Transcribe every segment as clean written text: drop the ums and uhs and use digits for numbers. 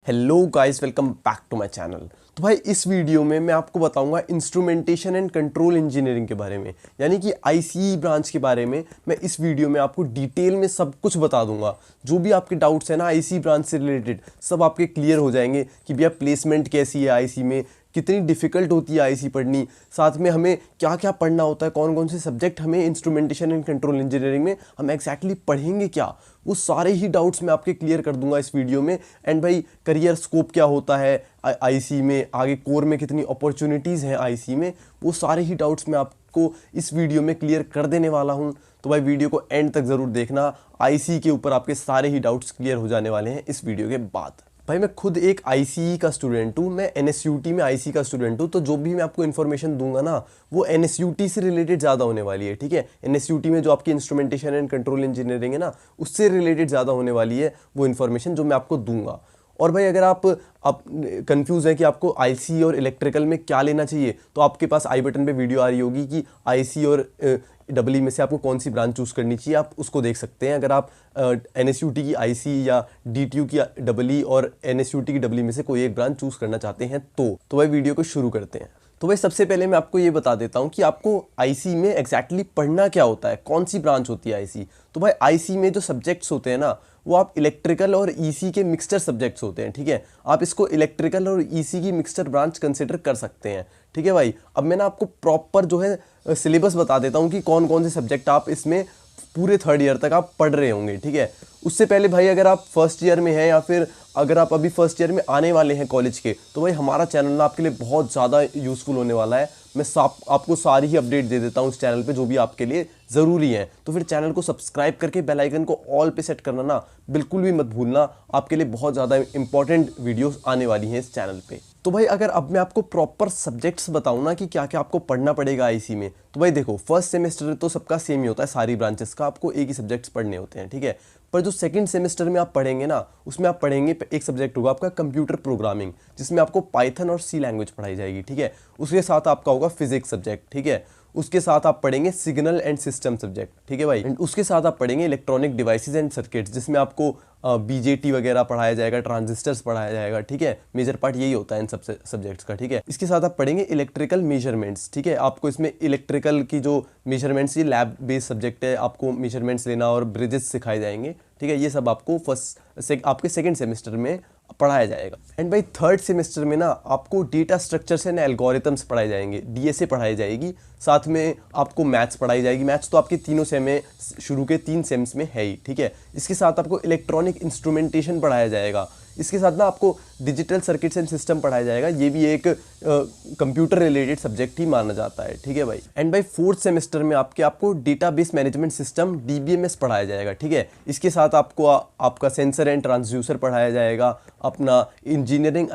Hello guys, welcome back to my channel. तो भाई इस वीडियो में मैं आपको बताऊंगा इंस्ट्रूमेंटेशन एंड कंट्रोल इंजीनियरिंग के बारे में, यानी कि आईसीई ब्रांच के बारे में। मैं इस वीडियो में आपको डिटेल में सब कुछ बता दूंगा। जो भी आपके डाउट्स हैं ना आईसीई ब्रांच से रिलेटेड, सब आपके क्लियर हो जाएंगे कि भैया प्लेसमेंट कैसी है आईसी में, कितनी डिफ़िकल्ट होती है आईसी पढ़नी, साथ में हमें क्या क्या पढ़ना होता है, कौन कौन से सब्जेक्ट हमें इंस्ट्रूमेंटेशन एंड कंट्रोल इंजीनियरिंग में हम एग्जैक्टली पढ़ेंगे क्या, वो सारे ही डाउट्स मैं आपके क्लियर कर दूंगा इस वीडियो में। एंड भाई करियर स्कोप क्या होता है आईसी में, आगे कोर में कितनी अपॉर्चुनिटीज़ हैं आईसी में, वो सारे ही डाउट्स मैं आपको इस वीडियो में क्लियर कर देने वाला हूँ। तो भाई वीडियो को एंड तक ज़रूर देखना, आईसी के ऊपर आपके सारे ही डाउट्स क्लियर हो जाने वाले हैं इस वीडियो के बाद। भाई मैं खुद एक आईसीई का स्टूडेंट हूँ, मैं एनएसयूटी में आईसी का स्टूडेंट हूँ, तो जो भी मैं आपको इन्फॉर्मेशन दूंगा ना वो एनएसयूटी से रिलेटेड ज़्यादा होने वाली है। ठीक है, एनएसयूटी में जो आपकी इंस्ट्रूमेंटेशन एंड कंट्रोल इंजीनियरिंग है ना, उससे रिलेटेड ज़्यादा होने वाली है वो इन्फॉर्मेशन जो मैं आपको दूंगा। और भाई अगर आप कंफ्यूज हैं कि आपको आईसी और इलेक्ट्रिकल में क्या लेना चाहिए, तो आपके पास आई बटन पे वीडियो आ रही होगी कि आईसी और डबल में से आपको कौन सी ब्रांच चूज़ करनी चाहिए, आप उसको देख सकते हैं। अगर आप एनएसयूटी की आईसी या डीटीयू की डबल और एनएसयूटी की डबल में से कोई एक ब्रांच चूज़ करना चाहते हैं तो भाई वीडियो को शुरू करते हैं। तो भाई सबसे पहले मैं आपको ये बता देता हूँ कि आपको आईसी में एग्जैक्टली पढ़ना क्या होता है, कौन सी ब्रांच होती है आईसी। तो भाई आईसी में जो सब्जेक्ट्स होते हैं ना, वो आप इलेक्ट्रिकल और ईसी के मिक्सचर सब्जेक्ट्स होते हैं। ठीक है, आप इसको इलेक्ट्रिकल और ईसी की मिक्सचर ब्रांच कंसिडर कर सकते हैं। ठीक है भाई, अब मैं ना आपको प्रॉपर जो है सिलेबस बता देता हूँ कि कौन कौन से सब्जेक्ट आप इसमें पूरे थर्ड ईयर तक आप पढ़ रहे होंगे। ठीक है, उससे पहले भाई अगर आप फर्स्ट ईयर में हैं या फिर अगर आप अभी फर्स्ट ईयर में आने वाले हैं कॉलेज के, तो भाई हमारा चैनल ना आपके लिए बहुत ज़्यादा यूज़फुल होने वाला है। मैं आपको सारी ही अपडेट दे देता हूँ इस चैनल पे जो भी आपके लिए ज़रूरी है। तो फिर चैनल को सब्सक्राइब करके बेल आइकन को ऑल पे सेट करना ना बिल्कुल भी मत भूलना, आपके लिए बहुत ज़्यादा इंपॉर्टेंट वीडियोस आने वाली हैं इस चैनल पे। तो भाई अगर अब मैं आपको प्रॉपर सब्जेक्ट्स बताऊँ ना कि क्या क्या आपको पढ़ना पड़ेगा आईसी में, तो भाई देखो फर्स्ट सेमेस्टर तो सबका सेम ही होता है, सारी ब्रांचेस का आपको एक ही सब्जेक्ट्स पढ़ने होते हैं। ठीक है, पर जो सेकंड सेमेस्टर में आप पढ़ेंगे ना, उसमें आप पढ़ेंगे एक सब्जेक्ट होगा आपका कंप्यूटर प्रोग्रामिंग, जिसमें आपको पाइथन और सी लैंग्वेज पढ़ाई जाएगी। ठीक है, उसके साथ आपका होगा फिजिक्स सब्जेक्ट। ठीक है, उसके साथ आप पढ़ेंगे सिग्नल एंड सिस्टम सब्जेक्ट। ठीक है भाई, एंड उसके साथ आप पढ़ेंगे इलेक्ट्रॉनिक डिवाइसेस एंड सर्किट्स, जिसमें आपको बीजेटी वगैरह पढ़ाया जाएगा, ट्रांजिस्टर्स पढ़ाया जाएगा। ठीक है, मेजर पार्ट यही होता है इन सब सब्जेक्ट्स का। ठीक है, इसके साथ आप पढ़ेंगे इलेक्ट्रिकल मेजरमेंट्स। ठीक है, आपको इसमें इलेक्ट्रिकल की जो मेजरमेंट्स, ये लैब बेस्ड सब्जेक्ट है, आपको मेजरमेंट्स लेना और ब्रिजेस सिखाए जाएंगे। ठीक है, ये सब आपको आपके सेकंड सेमेस्टर में पढ़ाया जाएगा। एंड भाई थर्ड सेमेस्टर में ना आपको डेटा स्ट्रक्चर्स एंड एल्गोरिथम्स पढ़ाए जाएंगे, डीएसए पढ़ाई जाएगी, साथ में आपको मैथ्स पढ़ाई जाएगी। मैथ्स तो आपके तीनों सेम में, शुरू के 3 सेम्स में है ही। ठीक है, इसके साथ आपको इलेक्ट्रॉनिक इंस्ट्रूमेंटेशन पढ़ाया जाएगा, इसके साथ ना आपको डिजिटल सर्किट्स एंड सिस्टम पढ़ाया जाएगा, ये भी एक कंप्यूटर रिलेटेड सब्जेक्ट ही माना जाता है। ठीक है भाई, एंड भाई फोर्थ सेमेस्टर में आपको डेटाबेस मैनेजमेंट सिस्टम डीबीएमएस पढ़ाया जाएगा। ठीक है, इसके साथ आपको आपका सेंसर एंड ट्रांसड्यूसर पढ़ाया जाएगा, अपना इंजीनियरिंग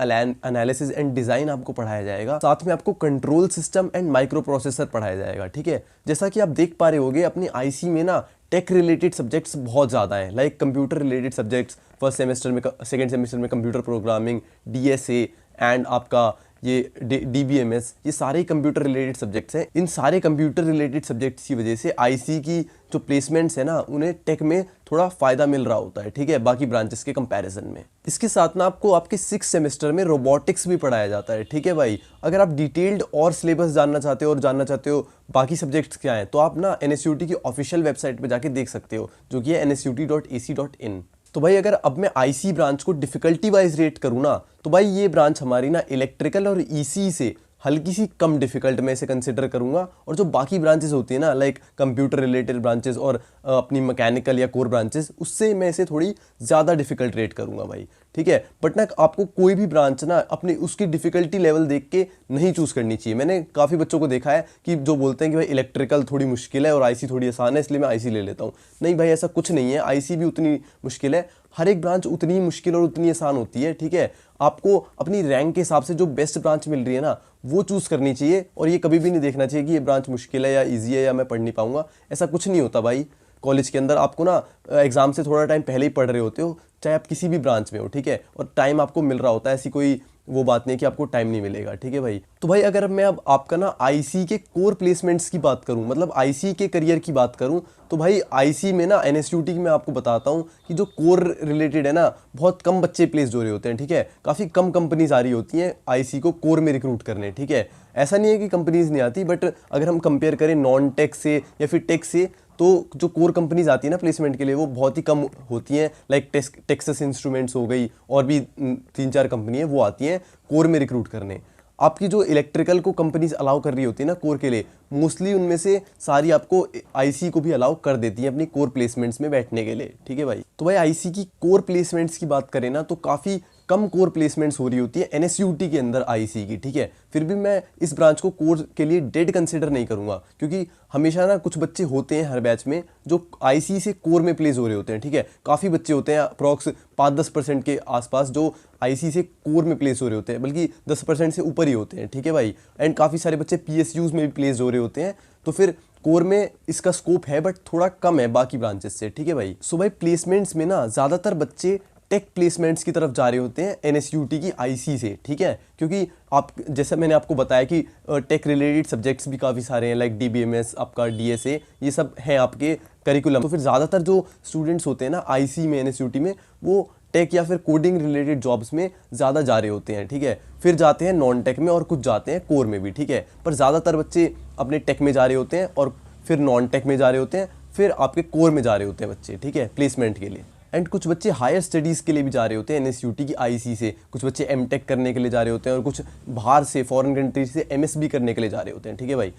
एनालिसिस एंड डिज़ाइन आपको पढ़ाया जाएगा, साथ में आपको control system and micro processor पढ़ाया जाएगा। ठीक है, जैसा कि आप देख पा रहे होगे अपनी आईसी में ना टेक रिलेटेड सब्जेक्ट्स बहुत ज़्यादा हैं, like computer related subjects first semester में, सेकंड सेमेस्टर में कंप्यूटर प्रोग्रामिंग, डीएसए एंड आपका ये डीबीएमएस, ये सारे कंप्यूटर रिलेटेड सब्जेक्ट्स हैं। इन सारे कंप्यूटर रिलेटेड सब्जेक्ट्स की वजह से आईसी की जो प्लेसमेंट्स है ना, उन्हें टेक में थोड़ा फ़ायदा मिल रहा होता है। ठीक है, बाकी ब्रांचेस के कंपैरिजन में। इसके साथ ना आपको आपके 6th सेमेस्टर में रोबोटिक्स भी पढ़ाया जाता है। ठीक है भाई, अगर आप डिटेल्ड और सिलेबस जानना चाहते हो और जानना चाहते हो बाकी सब्जेक्ट्स क्या हैं, तो आप ना एनएसयूटी की ऑफिशियल वेबसाइट पर जाके देख सकते हो, जो कि है nsuti.ac.in। तो भाई अगर अब मैं आईसी ब्रांच को डिफ़िकल्टी वाइज रेट करूँ ना, तो भाई ये ब्रांच हमारी ना इलेक्ट्रिकल और ईसी से हल्की सी कम डिफ़िकल्ट मैं इसे कंसिडर करूँगा, और जो बाकी ब्रांचेस होती है ना, लाइक कंप्यूटर रिलेटेड ब्रांचेस और अपनी मैकेनिकल या कोर ब्रांचेस, उससे मैं इसे थोड़ी ज़्यादा डिफ़िकल्ट रेट करूँगा भाई। ठीक है, बट ना आपको कोई भी ब्रांच ना अपनी उसकी डिफ़िकल्टी लेवल देख के नहीं चूज़ करनी चाहिए। मैंने काफ़ी बच्चों को देखा है कि जो बोलते हैं कि भाई इलेक्ट्रिकल थोड़ी मुश्किल है और आईसी थोड़ी आसान है, इसलिए मैं आईसी ले लेता हूँ। नहीं भाई, ऐसा कुछ नहीं है, आईसी भी उतनी मुश्किल है, हर एक ब्रांच उतनी मुश्किल और उतनी आसान होती है। ठीक है, आपको अपनी रैंक के हिसाब से जो बेस्ट ब्रांच मिल रही है ना, वो चूज़ करनी चाहिए, और ये कभी भी नहीं देखना चाहिए कि ये ब्रांच मुश्किल है या इजी है या मैं पढ़ नहीं पाऊंगा। ऐसा कुछ नहीं होता भाई। कॉलेज के अंदर आपको ना एग्जाम से थोड़ा टाइम पहले ही पढ़ रहे होते हो, चाहे आप किसी भी ब्रांच में हो। ठीक है, और टाइम आपको मिल रहा होता है, ऐसी कोई वो बात नहीं है कि आपको टाइम नहीं मिलेगा, ठीक है भाई। तो भाई अगर मैं अब आपका ना आईसी के कोर प्लेसमेंट्स की बात करूं, मतलब आईसी के करियर की बात करूं, तो भाई आईसी में ना एनएसयूटी की मैं आपको बताता हूं कि जो कोर रिलेटेड है ना, बहुत कम बच्चे प्लेस हो रहे होते हैं, ठीक है। काफ़ी कम कंपनीज आ रही होती हैं आईसी को कोर में रिक्रूट करने, ठीक है। ऐसा नहीं है कि कंपनीज नहीं आती, बट अगर हम कंपेयर करें नॉन टेक से या फिर टेक से, तो जो कोर कंपनीज आती है ना प्लेसमेंट के लिए, वो बहुत ही कम होती हैं। लाइक टेक्सास इंस्ट्रूमेंट्स हो गई, और भी 3-4 कंपनी है वो आती हैं कोर में रिक्रूट करने। आपकी जो इलेक्ट्रिकल को कंपनीज अलाउ कर रही होती है ना कोर के लिए, मोस्टली उनमें से सारी आपको आईसी को भी अलाउ कर देती है अपनी कोर प्लेसमेंट्स में बैठने के लिए, ठीक है भाई। तो भाई आईसी की कोर प्लेसमेंट्स की बात करें ना, तो काफ़ी कम कोर प्लेसमेंट्स हो रही होती है एनएसयूटी के अंदर आईसी की, ठीक है। फिर भी मैं इस ब्रांच को कोर के लिए डेड कंसिडर नहीं करूंगा, क्योंकि हमेशा ना कुछ बच्चे होते हैं हर बैच में जो आईसी से कोर में प्लेस हो रहे होते हैं, ठीक है। काफ़ी बच्चे होते हैं, अप्रॉक्स 5-10% के आसपास जो आईसी से कोर में प्लेस हो रहे होते हैं, बल्कि 10% से ऊपर ही होते हैं, ठीक है भाई। एंड काफ़ी सारे बच्चे पीएसयूज में भी प्लेस हो रहे होते हैं। तो फिर कोर में इसका स्कोप है, बट थोड़ा कम है बाकी ब्रांचेस से, ठीक है भाई। सो भाई प्लेसमेंट्स में ना ज़्यादातर बच्चे टेक प्लेसमेंट्स की तरफ जा रहे होते हैं एनएसयूटी की आईसी से, ठीक है। क्योंकि आप जैसे मैंने आपको बताया कि टेक रिलेटेड सब्जेक्ट्स भी काफ़ी सारे हैं, लाइक डीबीएमएस, आपका डीएसए, ये सब हैं आपके करिकुलम। तो फिर ज़्यादातर जो स्टूडेंट्स होते हैं ना आईसी में, एनएसयूटी में, वो टेक या फिर कोडिंग रिलेटेड जॉब्स में ज़्यादा जा रहे होते हैं, ठीक है। फिर जाते हैं नॉन टेक में, और कुछ जाते हैं कोर में भी, ठीक है। पर ज़्यादातर बच्चे अपने टेक में जा रहे होते हैं, और फिर नॉन टेक में जा रहे होते हैं, फिर आपके कोर में जा रहे होते हैं बच्चे, ठीक है, प्लेसमेंट के लिए। एंड कुछ बच्चे हायर स्टडीज़ के लिए भी जा रहे होते हैं एनएसयूटी की आईसी से। कुछ बच्चे एमटेक करने के लिए जा रहे होते हैं, और कुछ बाहर से फॉरेन कंट्री से एमएसबी करने के लिए जा रहे होते हैं, ठीक है भाई।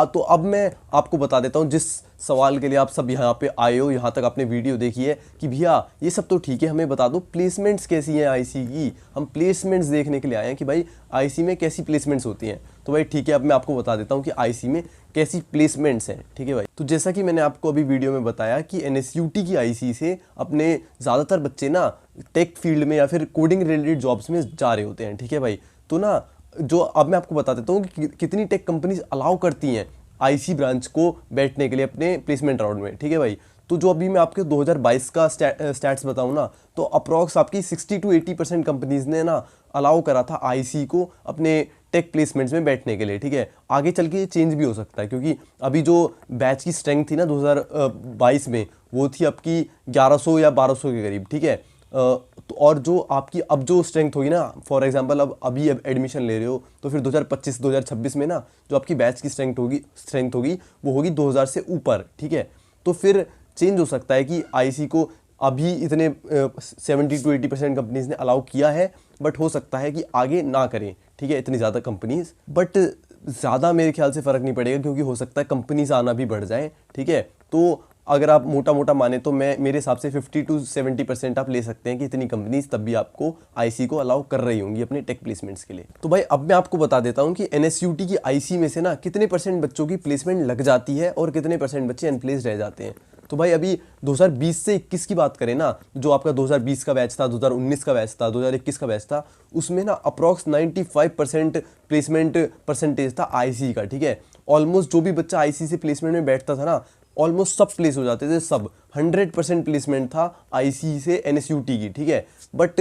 तो अब मैं आपको बता देता हूँ, जिस सवाल के लिए आप सब यहाँ पे आए हो, यहाँ तक आपने वीडियो देखी है, कि भैया ये सब तो ठीक है, हमें बता दो प्लेसमेंट्स कैसी हैं आईसी की। हम प्लेसमेंट्स देखने के लिए आए हैं कि भाई आईसी में कैसी प्लेसमेंट्स होती हैं। तो भाई ठीक है, अब मैं आपको बता देता हूँ कि आईसी में कैसी प्लेसमेंट्स हैं, ठीक है भाई। तो जैसा कि मैंने आपको अभी वीडियो में बताया कि एनएसयूटी की आईसी से अपने ज़्यादातर बच्चे ना टेक फील्ड में या फिर कोडिंग रिलेटेड जॉब्स में जा रहे होते हैं, ठीक है भाई। तो ना जो अब मैं आपको बता देता हूँ कि कितनी टेक कंपनीज अलाउ करती हैं आईसी ब्रांच को बैठने के लिए अपने प्लेसमेंट राउंड में, ठीक है भाई। तो जो अभी मैं आपके 2022 का स्टैट्स बताऊँ ना, तो अप्रॉक्स आपकी 60-80% कंपनीज ने ना अलाउ करा था आईसी को अपने टेक प्लेसमेंट्स में बैठने के लिए, ठीक है। आगे चल के ये चेंज भी हो सकता है, क्योंकि अभी जो बैच की स्ट्रेंथ थी ना 2022 में, वो थी आपकी 1100 या 1200 के करीब, ठीक है। तो और जो आपकी अब जो स्ट्रेंथ होगी ना, फॉर एग्जांपल अब अभी एडमिशन ले रहे हो, तो फिर 2025-2026 में ना जो आपकी बैच की स्ट्रेंथ होगी वो होगी 2000 से ऊपर, ठीक है। तो फिर चेंज हो सकता है कि आईसी को अभी इतने 70-80% कंपनीज ने अलाउ किया है, बट हो सकता है कि आगे ना करें, ठीक है, इतनी ज़्यादा कंपनीज। बट ज़्यादा मेरे ख्याल से फ़र्क नहीं पड़ेगा, क्योंकि हो सकता है कंपनीज आना भी बढ़ जाए, ठीक है। तो अगर आप मोटा मोटा माने तो मेरे हिसाब से 50-70% आप ले सकते हैं कि इतनी कंपनीज तब भी आपको आईसी को अलाउ कर रही होंगी अपने टेक प्लेसमेंट्स के लिए। तो भाई अब मैं आपको बता देता हूं कि एनएसयूटी की आईसी में से ना कितने % बच्चों की प्लेसमेंट लग जाती है और कितने % बच्चे अनप्लेस्ड रह जाते हैं। तो भाई अभी 2020 से 21 की बात करें ना, जो आपका 2020 का बैच था, 2019 का बैच था, 2021 का बैच था, उसमें ना अप्रॉक्स 95% प्लेसमेंट परसेंटेज था आईसी का, ठीक है। ऑलमोस्ट जो भी बच्चा आईसी से प्लेसमेंट में बैठता था ना, ऑलमोस्ट सब प्लेस हो जाते थे, सब 100% प्लेसमेंट था आईसी से एनएसयूटी की, ठीक है। बट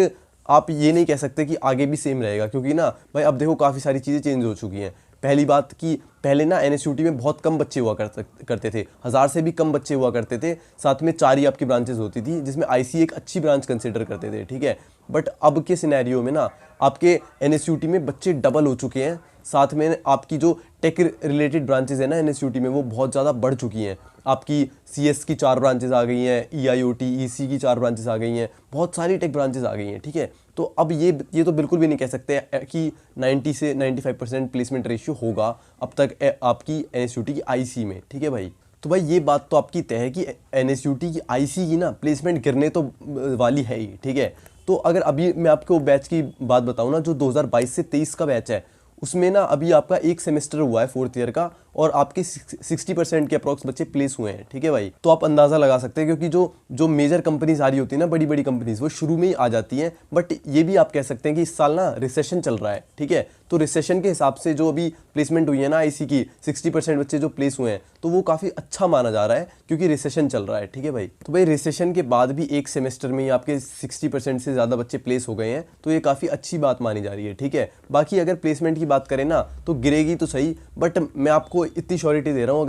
आप ये नहीं कह सकते कि आगे भी सेम रहेगा, क्योंकि ना भाई अब देखो काफ़ी सारी चीज़ें चेंज हो चुकी हैं। पहली बात कि पहले ना एनएसयूटी में बहुत कम बच्चे हुआ करते थे, 1000 से भी कम बच्चे हुआ करते थे, साथ में 4 ही आपकी ब्रांचेस होती थी, जिसमें आईसी एक अच्छी ब्रांच कंसिडर करते थे, ठीक है। बट अब के सिनेरियो में ना आपके एनएसयूटी में बच्चे डबल हो चुके हैं, साथ में आपकी जो टेक रिलेटेड ब्रांचेस है ना एनएसयूटी में, वो बहुत ज़्यादा बढ़ चुकी हैं। आपकी सीएस की 4 ब्रांचेस आ गई हैं, ईआईओटी ईसी की 4 ब्रांचेस आ गई हैं, बहुत सारी टेक ब्रांचेस आ गई हैं, ठीक है। तो अब ये तो बिल्कुल भी नहीं कह सकते कि 90 से 95% प्लेसमेंट रेशियो होगा अब तक आपकी एनएसयूटी की आईसी में, ठीक है भाई। तो भाई ये बात तो आपकी तय है कि एनएसयूटी की आईसी की ना प्लेसमेंट गिरने तो वाली है ही, ठीक है। तो अगर अभी मैं आपको बैच की बात बताऊँ ना, जो 2022 से 23 का बैच है, उसमें ना अभी आपका एक सेमेस्टर हुआ है 4th ईयर का, और आपके 60% के अप्रॉक्स बच्चे प्लेस हुए हैं, ठीक है भाई। तो आप अंदाज़ा लगा सकते हैं, क्योंकि जो मेजर कंपनीज आ रही होती है ना, बड़ी बड़ी कंपनीज, वो शुरू में ही आ जाती हैं। बट ये भी आप कह सकते हैं कि इस साल ना रिसेशन चल रहा है, ठीक है। तो रिसेशन के हिसाब से जो अभी प्लेसमेंट हुई है ना आईसी की, 60% बच्चे जो प्लेस हुए हैं, तो वो काफ़ी अच्छा माना जा रहा है क्योंकि रिसेशन चल रहा है। ठीक है भाई, तो भाई रिसेशन के बाद भी एक सेमेस्टर में ही आपके 60% से ज़्यादा बच्चे प्लेस हो गए हैं, तो ये काफ़ी अच्छी बात मानी जा रही है। ठीक है, बाकी अगर प्लेसमेंट की बात करें ना तो गिरेगी तो सही, बट मैं आपको इतनी श्योरिटी दे रहा हूँ,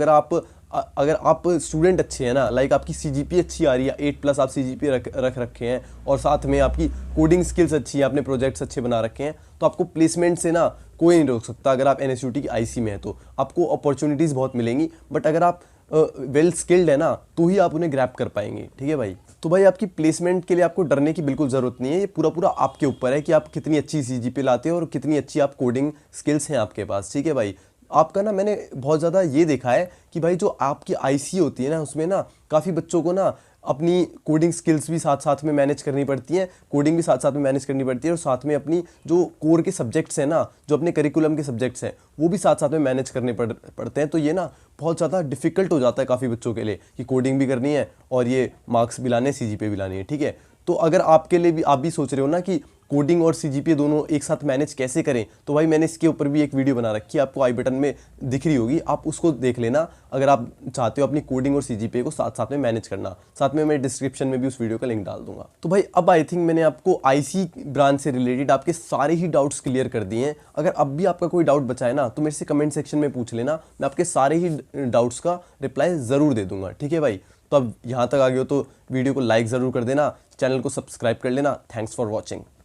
अगर आप स्टूडेंट अच्छे हैं ना, लाइक आपकी सीजीपी अच्छी आ रही है, 8+ आप सीजीपी रख रखे हैं, और साथ में आपकी कोडिंग स्किल्स अच्छी है, आपने प्रोजेक्ट्स अच्छे बना रखे हैं, तो आपको प्लेसमेंट से ना कोई नहीं रोक सकता। अगर आप एनएसयूटी की आईसी में है तो आपको अपॉर्चुनिटीज़ बहुत मिलेंगी, बट अगर आप वेल स्किल्ड है ना तो ही आप उन्हें ग्रैब कर पाएंगे। ठीक है भाई, तो भाई आपकी प्लेसमेंट के लिए आपको डरने की बिल्कुल ज़रूरत नहीं है, ये पूरा आपके ऊपर है कि आप कितनी अच्छी सीजीपी लाते हो और कितनी अच्छी आप कोडिंग स्किल्स हैं आपके पास। ठीक है भाई, आपका ना मैंने बहुत ज़्यादा ये देखा है कि भाई जो आपकी आईसी होती है ना, उसमें ना काफ़ी बच्चों को ना अपनी कोडिंग स्किल्स भी साथ साथ में मैनेज करनी पड़ती हैं, कोडिंग भी साथ साथ में मैनेज करनी पड़ती है, और साथ में अपनी जो कोर के सब्जेक्ट्स हैं ना, जो अपने करिकुलम के सब्जेक्ट्स हैं, वो भी साथ साथ में मैनेज करने पड़ते हैं। तो ये ना बहुत ज़्यादा डिफिकल्ट हो जाता है काफ़ी बच्चों के लिए कि कोडिंग भी करनी है और ये मार्क्स भी लाने, सीजीपीए भी लानी है। ठीक है, तो अगर आपके लिए भी, आप भी सोच रहे हो ना कि कोडिंग और सीजीपीए दोनों एक साथ मैनेज कैसे करें, तो भाई मैंने इसके ऊपर भी एक वीडियो बना रखी है, आपको आई बटन में दिख रही होगी, आप उसको देख लेना अगर आप चाहते हो अपनी कोडिंग और सीजीपीए को साथ साथ में मैनेज करना। साथ में मैं डिस्क्रिप्शन में भी उस वीडियो का लिंक डाल दूंगा। तो भाई अब आई थिंक मैंने आपको आईसी ब्रांच से रिलेटेड आपके सारे ही डाउट्स क्लियर कर दिए हैं। अगर अब भी आपका कोई डाउट बचा है ना तो मेरे से कमेंट सेक्शन में पूछ लेना, मैं आपके सारे ही डाउट्स का रिप्लाई ज़रूर दे दूंगा। ठीक है भाई, तो अब यहाँ तक आ गए हो तो वीडियो को लाइक ज़रूर कर देना, चैनल को सब्सक्राइब कर लेना। Thanks for watching.